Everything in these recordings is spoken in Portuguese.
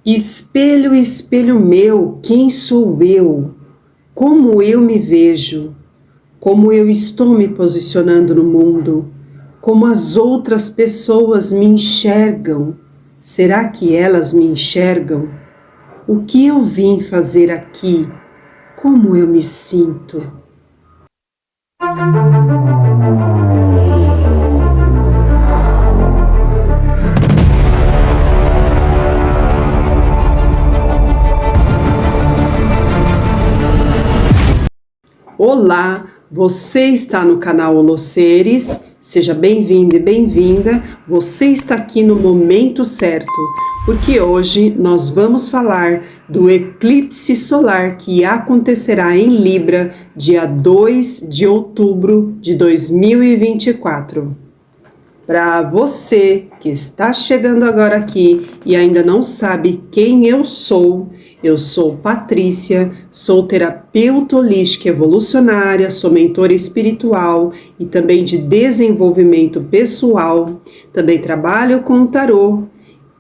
Espelho, espelho meu, quem sou eu? Como eu me vejo? Como eu estou me posicionando no mundo? Como as outras pessoas me enxergam? Será que elas me enxergam? O que eu vim fazer aqui? Como eu me sinto? Olá, você está no canal Holoseres, seja bem-vindo e bem-vinda, você está aqui no momento certo, porque hoje nós vamos falar do eclipse solar que acontecerá em Libra, dia 2 de outubro de 2024. Para você que está chegando agora aqui e ainda não sabe quem eu sou Patrícia, sou terapeuta holística evolucionária, sou mentora espiritual e também de desenvolvimento pessoal. Também trabalho com o tarô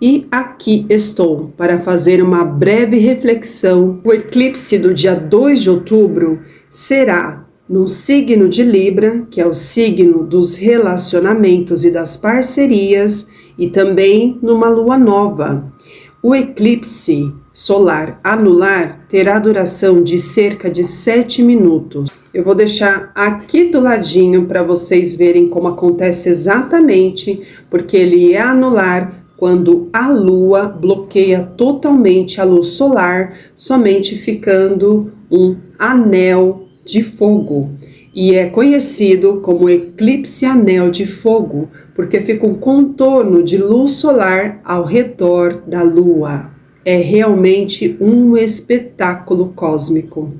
e aqui estou para fazer uma breve reflexão. O eclipse do dia 2 de outubro será no signo de Libra, que é o signo dos relacionamentos e das parcerias, e também numa lua nova. O eclipse solar anular terá duração de cerca de 7 minutos. Eu vou deixar aqui do ladinho para vocês verem como acontece exatamente, porque ele é anular quando a lua bloqueia totalmente a luz solar, somente ficando um anel de fogo, e é conhecido como eclipse anel de fogo, porque fica um contorno de luz solar ao redor da lua. É realmente um espetáculo cósmico.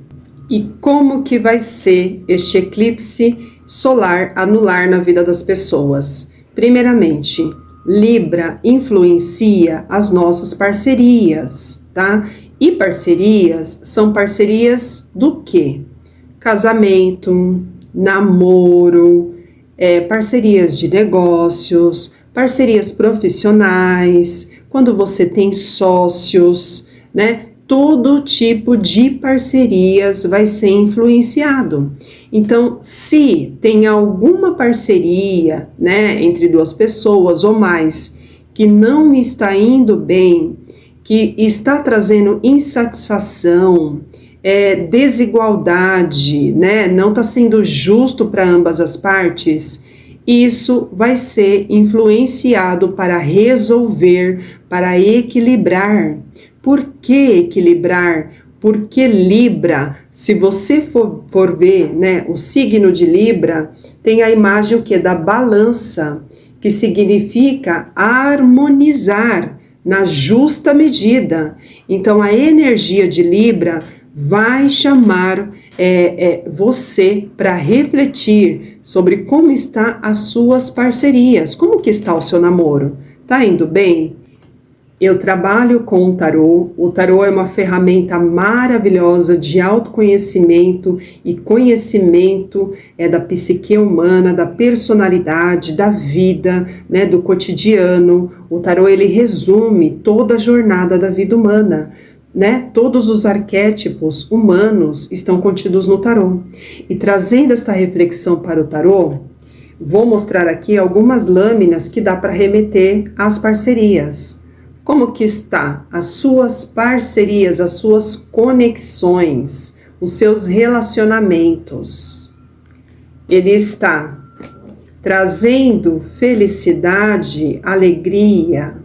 E como que vai ser este eclipse solar anular na vida das pessoas? Primeiramente, Libra influencia as nossas parcerias, tá? E parcerias são parcerias do quê? Casamento, namoro, parcerias de negócios, parcerias profissionais, quando você tem sócios, né? Todo tipo de parcerias vai ser influenciado. Então, se tem alguma parceria, né, entre duas pessoas ou mais, que não está indo bem, que está trazendo insatisfação, desigualdade, né? Não está sendo justo para ambas as partes, isso vai ser influenciado para resolver, para equilibrar. Por que equilibrar? Porque Libra, se você for ver, né, o signo de Libra, tem a imagem o quê? Da balança, que significa harmonizar na justa medida. Então, a energia de Libra vai chamar você para refletir sobre como está as suas parcerias, como que está o seu namoro, tá indo bem? Eu trabalho com o tarô é uma ferramenta maravilhosa de autoconhecimento e conhecimento da psique humana, da personalidade, da vida, né, do cotidiano. O tarô ele resume toda a jornada da vida humana. Né? Todos os arquétipos humanos estão contidos no tarô. E trazendo esta reflexão para o tarô, vou mostrar aqui algumas lâminas que dá para remeter às parcerias. Como que está as suas parcerias, as suas conexões, os seus relacionamentos? Ele está trazendo felicidade, alegria,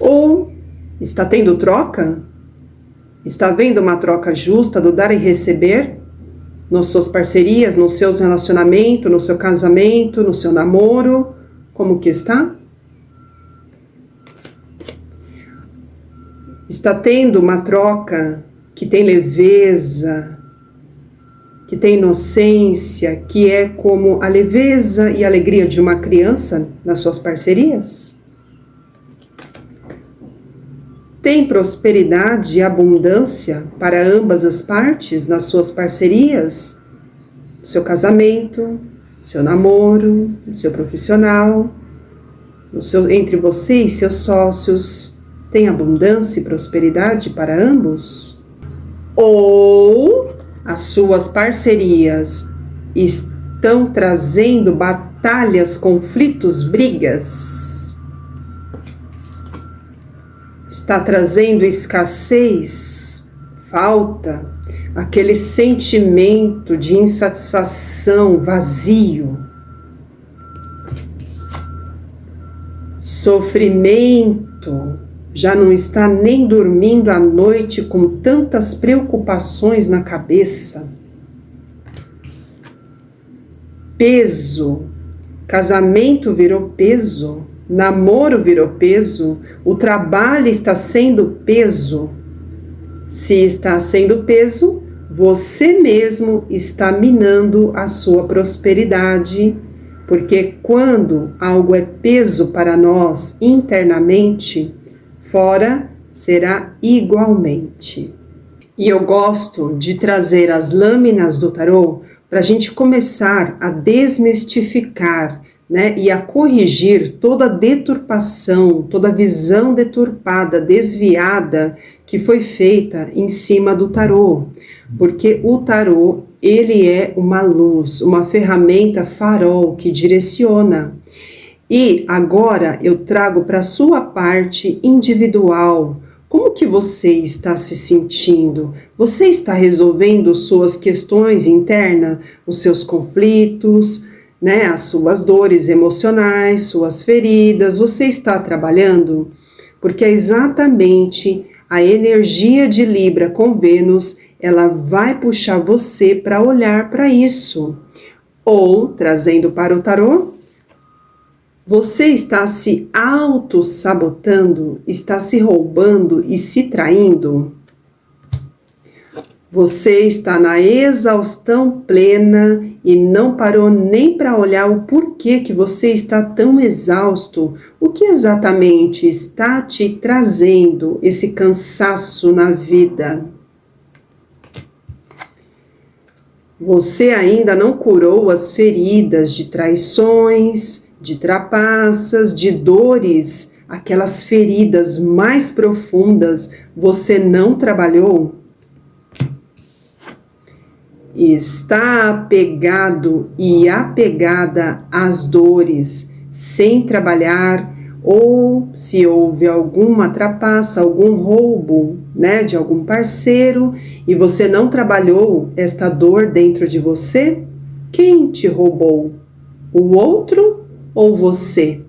ou está tendo troca? Está havendo uma troca justa do dar e receber nas suas parcerias, nos seus relacionamentos, no seu casamento, no seu namoro? Como que está? Está tendo uma troca que tem leveza, que tem inocência, que é como a leveza e alegria de uma criança nas suas parcerias? Tem prosperidade e abundância para ambas as partes nas suas parcerias? No seu casamento, no seu namoro, no seu profissional, Entre você e seus sócios, tem abundância e prosperidade para ambos? Ou as suas parcerias estão trazendo batalhas, conflitos, brigas? Está trazendo escassez, falta, aquele sentimento de insatisfação, vazio, sofrimento, já não está nem dormindo à noite com tantas preocupações na cabeça. Peso, casamento virou peso, namoro virou peso, o trabalho está sendo peso. Se está sendo peso, você mesmo está minando a sua prosperidade, porque quando algo é peso para nós internamente, fora será igualmente. E eu gosto de trazer as lâminas do tarô para a gente começar a desmistificar, né, e a corrigir toda a deturpação, toda a visão deturpada, desviada que foi feita em cima do tarô. Porque o tarô, ele é uma luz, uma ferramenta farol que direciona. E agora eu trago para a sua parte individual. Como que você está se sentindo? Você está resolvendo suas questões internas, os seus conflitos, né, as suas dores emocionais, suas feridas? Você está trabalhando? Porque é exatamente a energia de Libra com Vênus, ela vai puxar você para olhar para isso. Ou, trazendo para o tarô, você está se auto-sabotando, está se roubando e se traindo? Você está na exaustão plena e não parou nem para olhar o porquê que você está tão exausto. O que exatamente está te trazendo esse cansaço na vida? Você ainda não curou as feridas de traições, de trapaças, de dores, aquelas feridas mais profundas, você não trabalhou? Está apegado e apegada às dores, sem trabalhar, ou se houve alguma trapaça, algum roubo, né, de algum parceiro, e você não trabalhou esta dor dentro de você, quem te roubou? O outro ou você?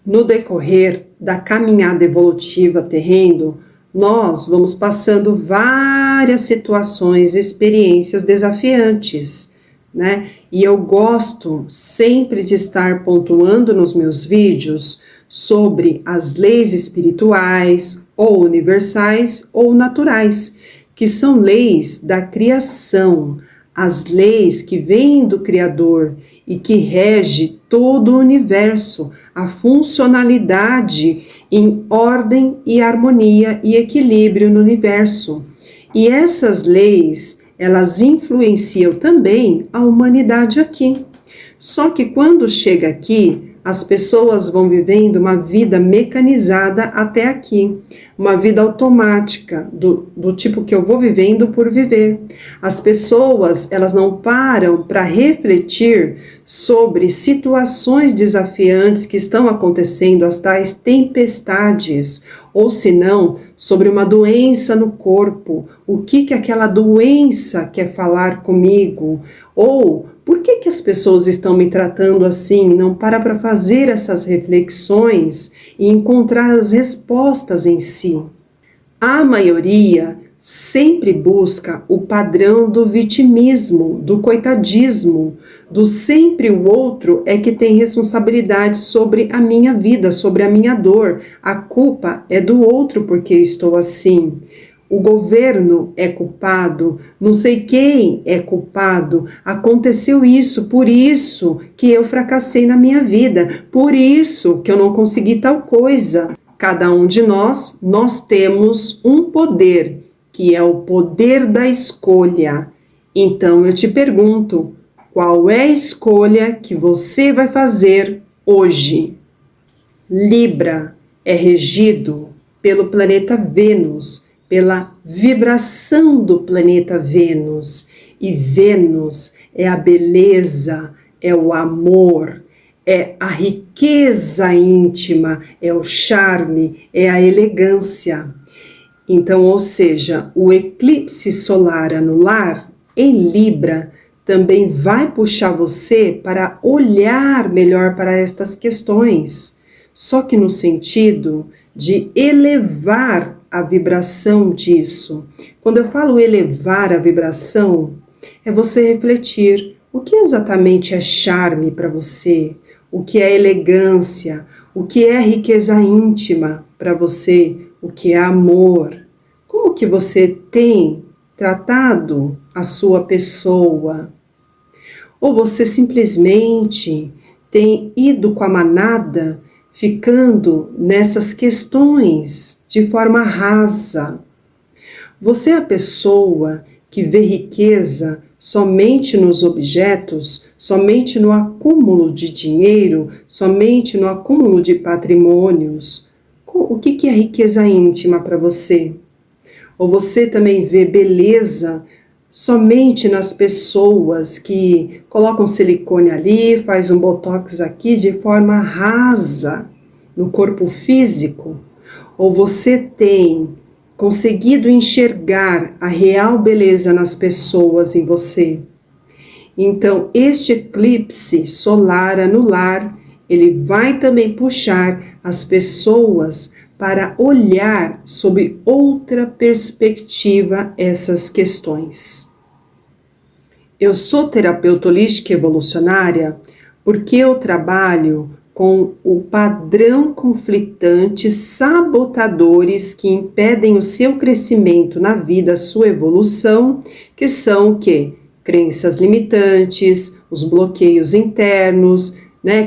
No decorrer da caminhada evolutiva terreno, nós vamos passando várias situações, experiências desafiantes, né? E eu gosto sempre de estar pontuando nos meus vídeos sobre as leis espirituais, ou universais, ou naturais, que são leis da criação, as leis que vêm do Criador e que rege todo o universo, a funcionalidade em ordem e harmonia e equilíbrio no universo. E essas leis, elas influenciam também a humanidade aqui. Só que quando chega aqui, as pessoas vão vivendo uma vida mecanizada até aqui, uma vida automática, do tipo que eu vou vivendo por viver. As pessoas, elas não param para refletir sobre situações desafiantes que estão acontecendo, as tais tempestades, ou se não, sobre uma doença no corpo, o que aquela doença quer falar comigo, ou por que as pessoas estão me tratando assim? Não para fazer essas reflexões e encontrar as respostas em si. A maioria sempre busca o padrão do vitimismo, do coitadismo, do sempre o outro é que tem responsabilidade sobre a minha vida, sobre a minha dor. A culpa é do outro porque estou assim. O governo é culpado, não sei quem é culpado, aconteceu isso, por isso que eu fracassei na minha vida, por isso que eu não consegui tal coisa. Cada um de nós temos um poder, que é o poder da escolha. Então eu te pergunto, qual é a escolha que você vai fazer hoje? Libra é regido pelo planeta Vênus, pela vibração do planeta Vênus. E Vênus é a beleza, é o amor, é a riqueza íntima, é o charme, é a elegância. Então, ou seja, o eclipse solar anular em Libra também vai puxar você para olhar melhor para estas questões, só que no sentido de elevar a vibração disso. Quando eu falo elevar a vibração, é você refletir o que exatamente é charme para você, o que é elegância, o que é riqueza íntima para você, o que é amor. Como que você tem tratado a sua pessoa? Ou você simplesmente tem ido com a manada, ficando nessas questões de forma rasa? Você é a pessoa que vê riqueza somente nos objetos, somente no acúmulo de dinheiro, somente no acúmulo de patrimônios? O que é riqueza íntima para você? Ou você também vê beleza somente nas pessoas que colocam silicone ali, faz um botox aqui de forma rasa no corpo físico? Ou você tem conseguido enxergar a real beleza nas pessoas em você? Então, este eclipse solar anular, ele vai também puxar as pessoas para olhar sob outra perspectiva essas questões. Eu sou terapeuta holística evolucionária porque eu trabalho com o padrão conflitante, sabotadores que impedem o seu crescimento na vida, a sua evolução, que são o quê? Crenças limitantes, os bloqueios internos,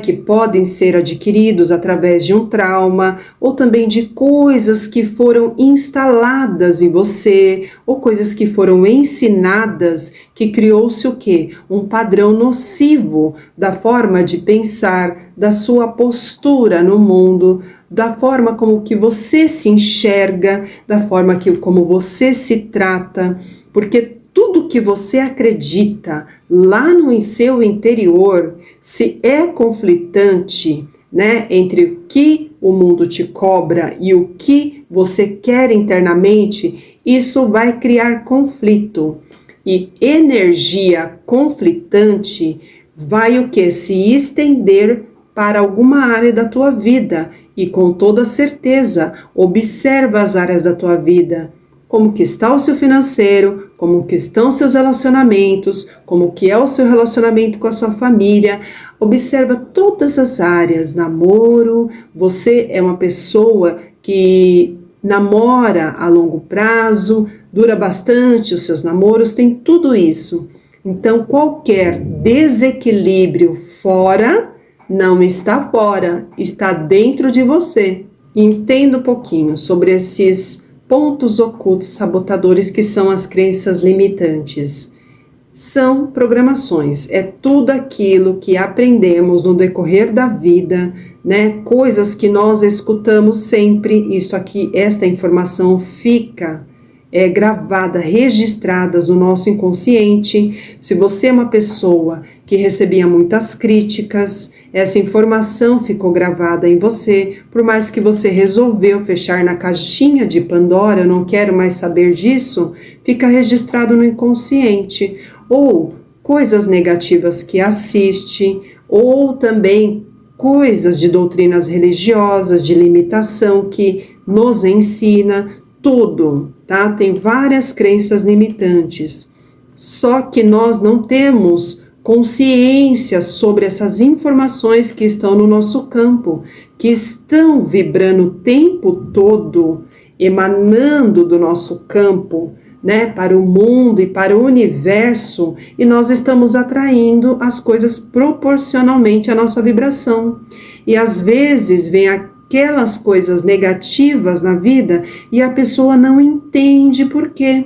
que podem ser adquiridos através de um trauma, ou também de coisas que foram instaladas em você, ou coisas que foram ensinadas, que criou-se o quê? Um padrão nocivo da forma de pensar, da sua postura no mundo, da forma como que você se enxerga, da forma como você se trata, porque tudo que você acredita lá no seu interior, se é conflitante, entre o que o mundo te cobra e o que você quer internamente, isso vai criar conflito. E energia conflitante vai o que? Se estender para alguma área da tua vida. E com toda certeza, observa as áreas da tua vida. Como que está o seu financeiro, como que estão os seus relacionamentos, como que é o seu relacionamento com a sua família. Observa todas as áreas, namoro, você é uma pessoa que namora a longo prazo, dura bastante os seus namoros, tem tudo isso. Então, qualquer desequilíbrio fora, não está fora, está dentro de você. Entenda um pouquinho sobre esses pontos ocultos sabotadores que são as crenças limitantes. São programações, é tudo aquilo que aprendemos no decorrer da vida, coisas que nós escutamos sempre. Isso aqui, esta informação fica gravada, registradas no nosso inconsciente. Se você é uma pessoa que recebia muitas críticas, essa informação ficou gravada em você, por mais que você resolveu fechar na caixinha de Pandora, eu não quero mais saber disso, fica registrado no inconsciente. Ou coisas negativas que assiste, ou também coisas de doutrinas religiosas, de limitação que nos ensina, tudo, tá? Tem várias crenças limitantes, só que nós não temos consciência sobre essas informações que estão no nosso campo, que estão vibrando o tempo todo, emanando do nosso campo, para o mundo e para o universo, e nós estamos atraindo as coisas proporcionalmente à nossa vibração. E às vezes vem aquelas coisas negativas na vida e a pessoa não entende por quê.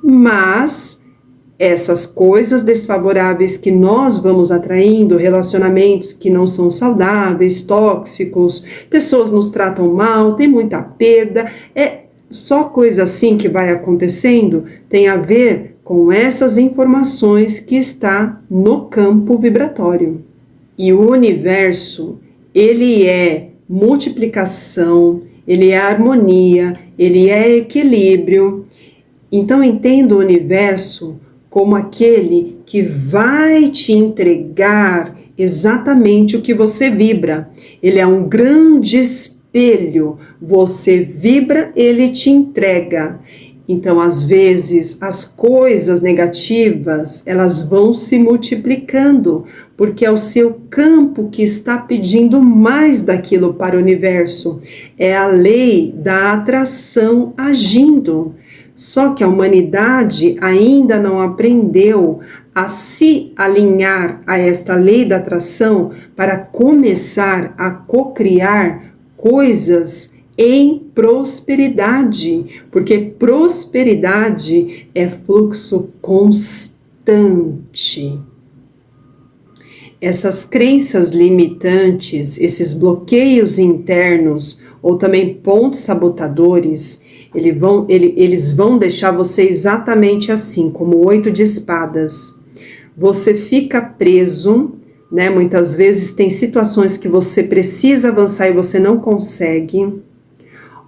Mas essas coisas desfavoráveis que nós vamos atraindo, relacionamentos que não são saudáveis, tóxicos, pessoas nos tratam mal, tem muita perda, é só coisa assim que vai acontecendo, tem a ver com essas informações que está no campo vibratório. E o universo, ele é multiplicação, ele é harmonia, ele é equilíbrio. Então entenda o universo como aquele que vai te entregar exatamente o que você vibra. Ele é um grande espelho. Você vibra, ele te entrega. Então, às vezes, as coisas negativas, elas vão se multiplicando, porque é o seu campo que está pedindo mais daquilo para o universo. É a lei da atração agindo. Só que a humanidade ainda não aprendeu a se alinhar a esta lei da atração para começar a cocriar coisas em prosperidade, porque prosperidade é fluxo constante. Essas crenças limitantes, esses bloqueios internos ou também pontos sabotadores, eles vão deixar você exatamente assim, como o 8 de espadas. Você fica preso, né? Muitas vezes tem situações que você precisa avançar e você não consegue,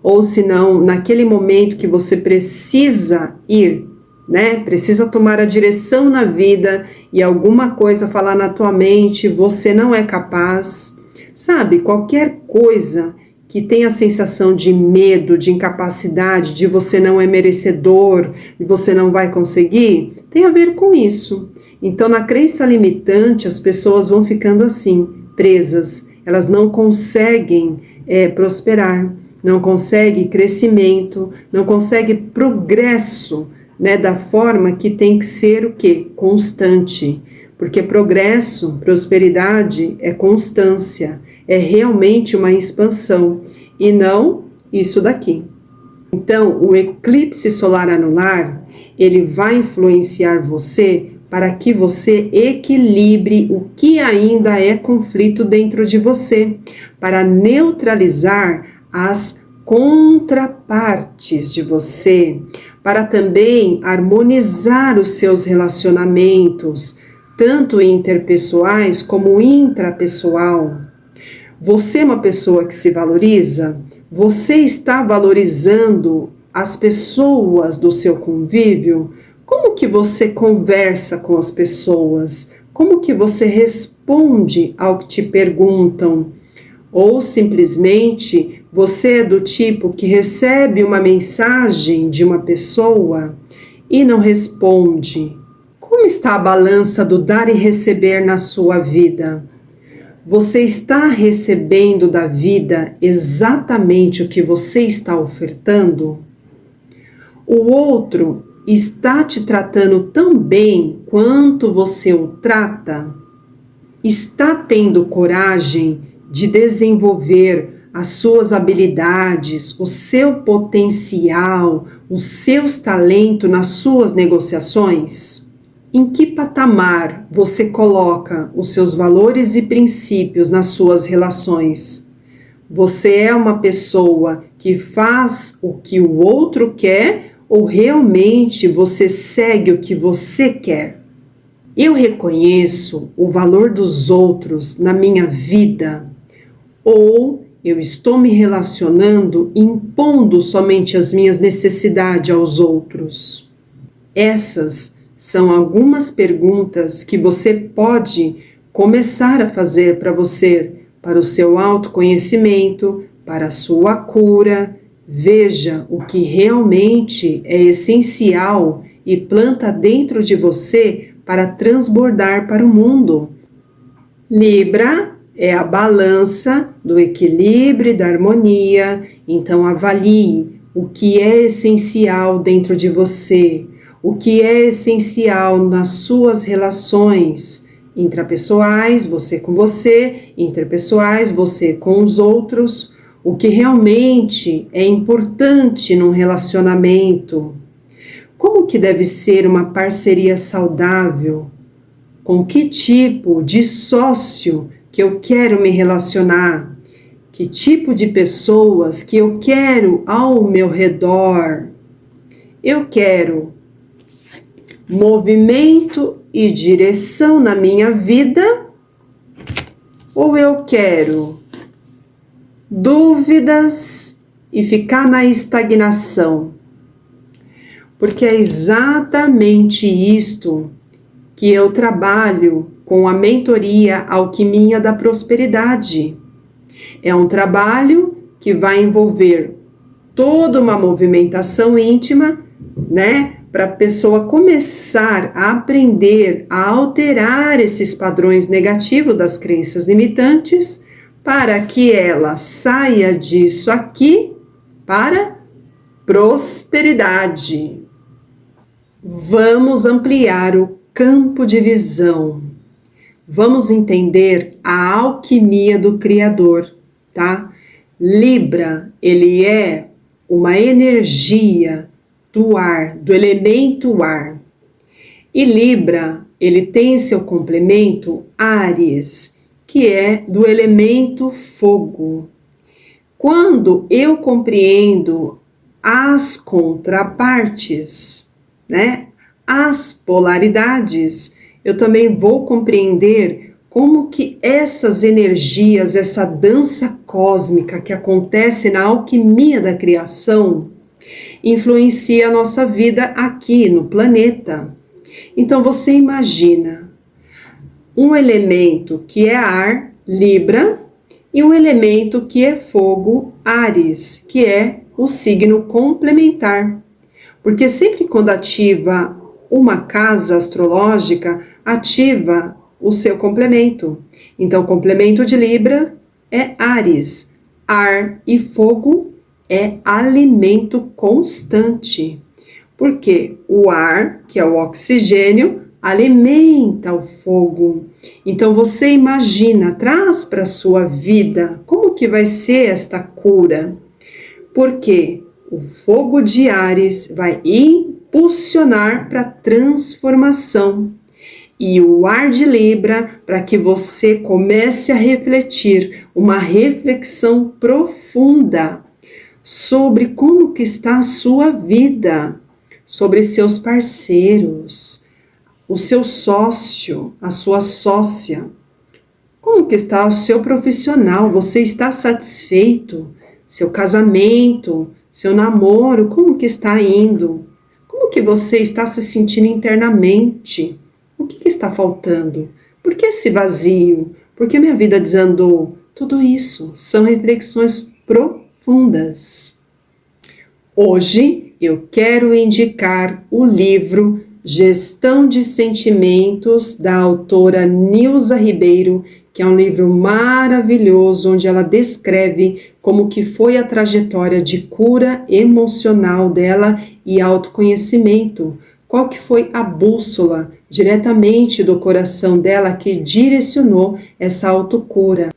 ou senão, naquele momento que você precisa ir, né? Precisa tomar a direção na vida e alguma coisa falar na tua mente, você não é capaz. Sabe, qualquer coisa que tem a sensação de medo, de incapacidade, de você não é merecedor, de você não vai conseguir, tem a ver com isso. Então, na crença limitante, as pessoas vão ficando assim, presas. Elas não conseguem prosperar, não conseguem crescimento, não conseguem progresso, né, da forma que tem que ser o quê? Constante. Porque progresso, prosperidade é constância. É realmente uma expansão e não isso daqui. Então, o eclipse solar anular, ele vai influenciar você para que você equilibre o que ainda é conflito dentro de você, para neutralizar as contrapartes de você, para também harmonizar os seus relacionamentos, tanto interpessoais como intrapessoal. Você é uma pessoa que se valoriza? Você está valorizando as pessoas do seu convívio? Como que você conversa com as pessoas? Como que você responde ao que te perguntam? Ou simplesmente você é do tipo que recebe uma mensagem de uma pessoa e não responde? Como está a balança do dar e receber na sua vida? Você está recebendo da vida exatamente o que você está ofertando? O outro está te tratando tão bem quanto você o trata? Está tendo coragem de desenvolver as suas habilidades, o seu potencial, os seus talentos nas suas negociações? Em que patamar você coloca os seus valores e princípios nas suas relações? Você é uma pessoa que faz o que o outro quer ou realmente você segue o que você quer? Eu reconheço o valor dos outros na minha vida ou eu estou me relacionando impondo somente as minhas necessidades aos outros? Essas são algumas perguntas que você pode começar a fazer para você, para o seu autoconhecimento, para a sua cura. Veja o que realmente é essencial e planta dentro de você para transbordar para o mundo. Libra é a balança do equilíbrio e da harmonia, então avalie o que é essencial dentro de você. O que é essencial nas suas relações intrapessoais, você com você, interpessoais, você com os outros, o que realmente é importante num relacionamento. Como que deve ser uma parceria saudável? Com que tipo de sócio que eu quero me relacionar? Que tipo de pessoas que eu quero ao meu redor? Eu quero movimento e direção na minha vida? Ou eu quero dúvidas e ficar na estagnação? Porque é exatamente isto que eu trabalho com a mentoria Alquimia da Prosperidade. É um trabalho que vai envolver toda uma movimentação íntima, né? Para a pessoa começar a aprender a alterar esses padrões negativos das crenças limitantes, para que ela saia disso aqui para prosperidade. Vamos ampliar o campo de visão. Vamos entender a alquimia do Criador, tá? Libra, ele é uma energia do ar, do elemento ar. E Libra, ele tem seu complemento Áries, que é do elemento fogo. Quando eu compreendo as contrapartes, né, as polaridades, eu também vou compreender como que essas energias, essa dança cósmica que acontece na alquimia da criação, influencia a nossa vida aqui no planeta. Então você imagina um elemento que é ar, Libra, e um elemento que é fogo, Áries, que é o signo complementar. Porque sempre quando ativa uma casa astrológica, ativa o seu complemento. Então, o complemento de Libra é Áries. Ar e fogo é alimento constante. Porque o ar, que é o oxigênio, alimenta o fogo. Então, você imagina, traz para a sua vida como que vai ser esta cura. Porque o fogo de Áries vai impulsionar para a transformação. E o ar de Libra para que você comece a refletir, uma reflexão profunda sobre como que está a sua vida, sobre seus parceiros, o seu sócio, a sua sócia. Como que está o seu profissional? Você está satisfeito? Seu casamento, seu namoro, como que está indo? Como que você está se sentindo internamente? O que está faltando? Por que esse vazio? Por que minha vida desandou? Tudo isso são reflexões profundas. Hoje eu quero indicar o livro Gestão de Sentimentos, da autora Nilza Ribeiro, que é um livro maravilhoso, onde ela descreve como que foi a trajetória de cura emocional dela e autoconhecimento. Qual que foi a bússola diretamente do coração dela que direcionou essa autocura.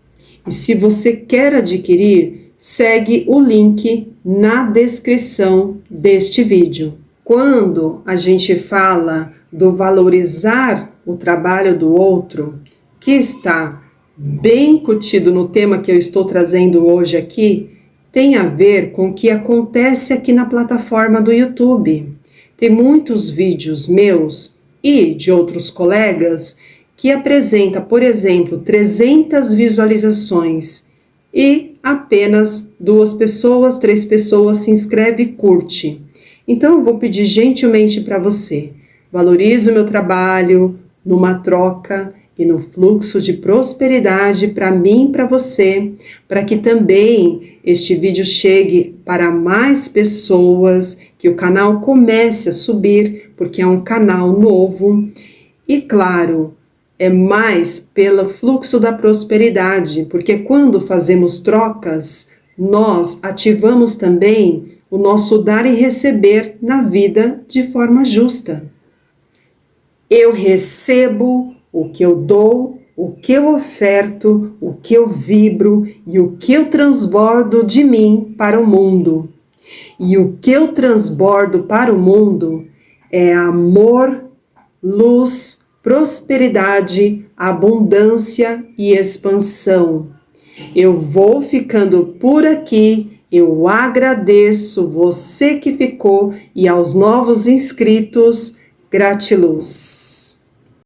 E se você quer adquirir, segue o link na descrição deste vídeo. Quando a gente fala do valorizar o trabalho do outro, que está bem incutido no tema que eu estou trazendo hoje aqui, tem a ver com o que acontece aqui na plataforma do YouTube. Tem muitos vídeos meus e de outros colegas que apresenta, por exemplo, 300 visualizações e apenas 2 pessoas, 3 pessoas se inscrevem e curte. Então eu vou pedir gentilmente para você, valorize o meu trabalho numa troca e no fluxo de prosperidade para mim e para você, para que também este vídeo chegue para mais pessoas, que o canal comece a subir, porque é um canal novo. E claro, é mais pelo fluxo da prosperidade, porque quando fazemos trocas, nós ativamos também o nosso dar e receber na vida de forma justa. Eu recebo o que eu dou, o que eu oferto, o que eu vibro e o que eu transbordo de mim para o mundo. E o que eu transbordo para o mundo É amor, luz, prosperidade, abundância e expansão. Eu vou ficando por aqui. Eu agradeço você que ficou e aos novos inscritos. Gratiluz.